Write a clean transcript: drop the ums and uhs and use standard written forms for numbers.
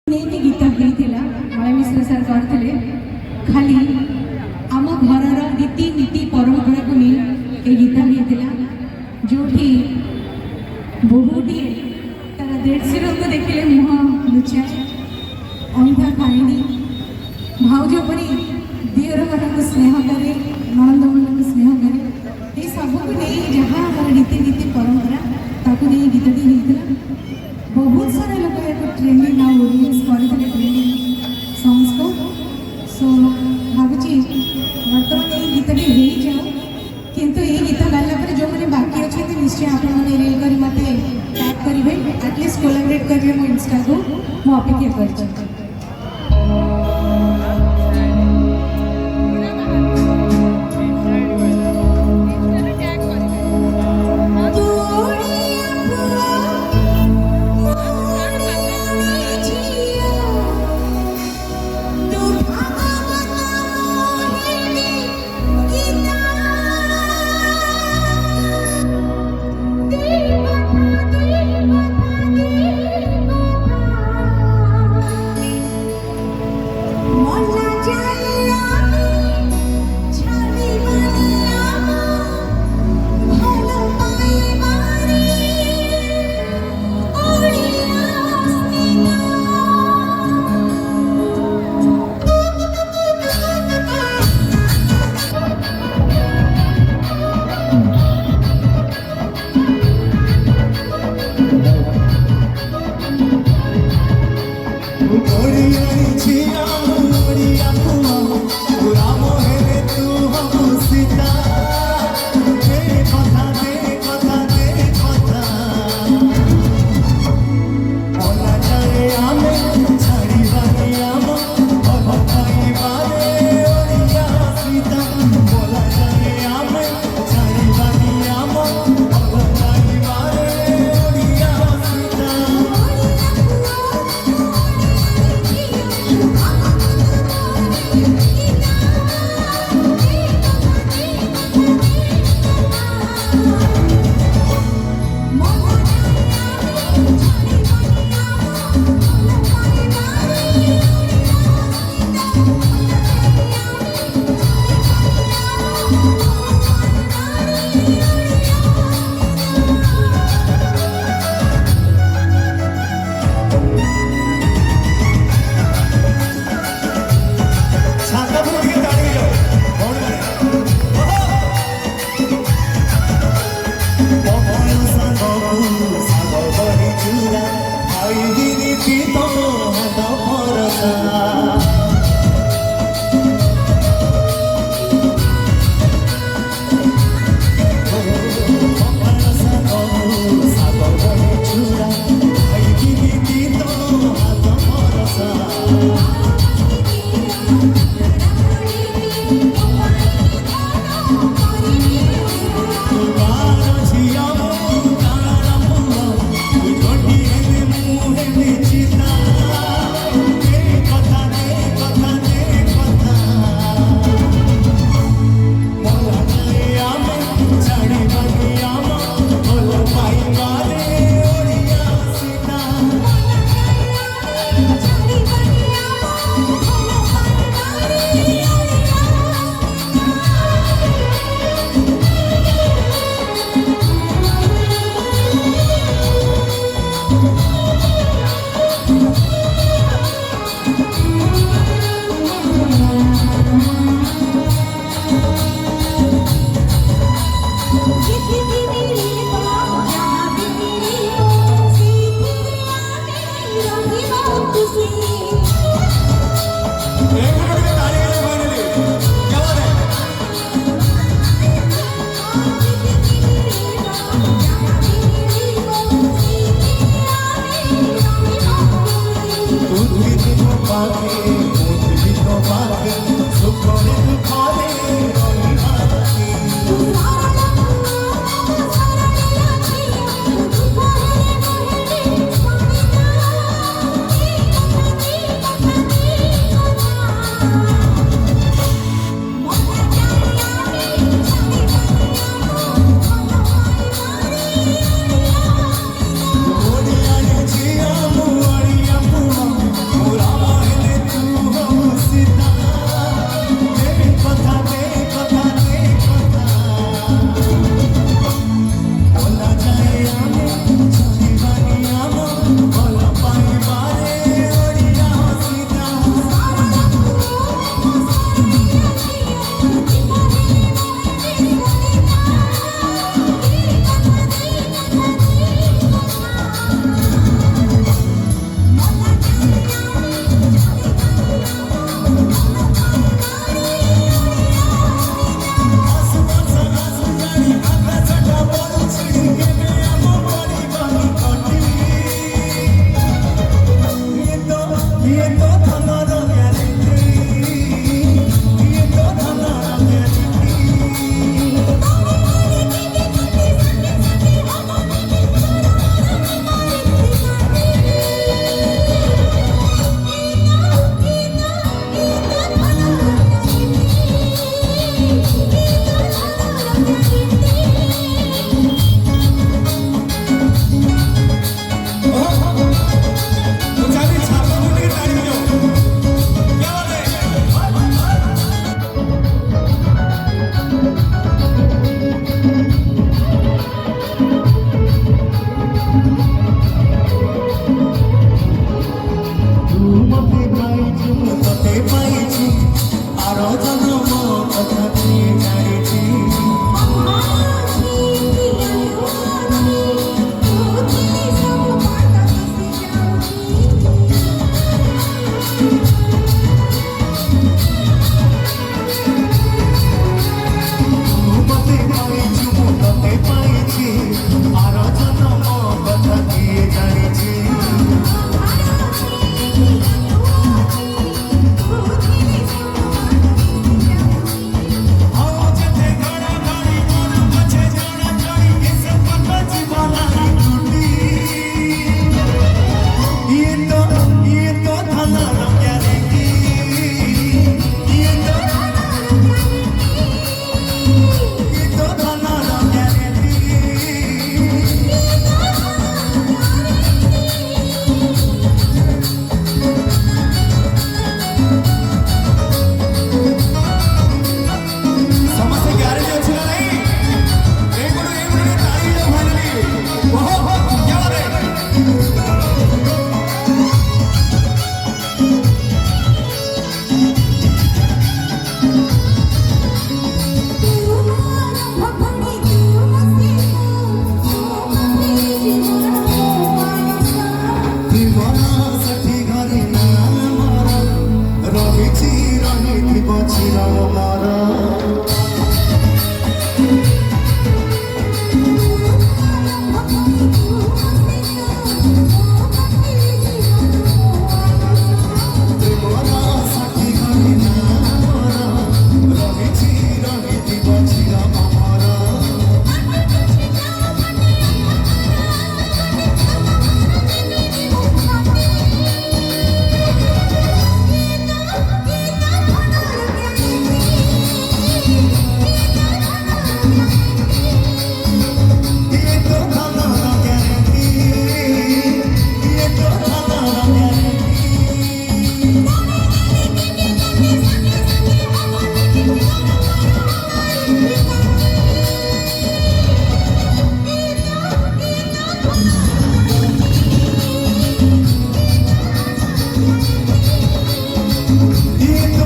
नहीं गीत होता माया मिश्र सर करते खाली आम घर रीति नीति परंपरा को नहीं गीत होता जो बहुटी तार देढ़शुर को देखिले मुह लुचाए अंधा खाएनी भाउज परी दियर मान स्नेह करे नणंद मान स्नेह करे ये सबको नहीं जहाँ रीति नीति परंपरा ताकू नहीं गीतटी होता बहुत सारा लोग एक ट्रेंडिंग ना ऑडियंस करते ट्रेंडिंग सॉन्ग्स को सो भावी बर्तमान ये गीतटी हो जाओ किंतु ये गीत गाला पर जो मैंने बाकी अच्छे निश्चय आपने रील कर मत टैग करेंगे एटलिस्ट कोलाबरेट करेंगे मो इंस्टा को मु अपेक्षा कर Chita त्रिमना साठी घरे ना मारा रहिछि रहिथिब चिर मारा ये तो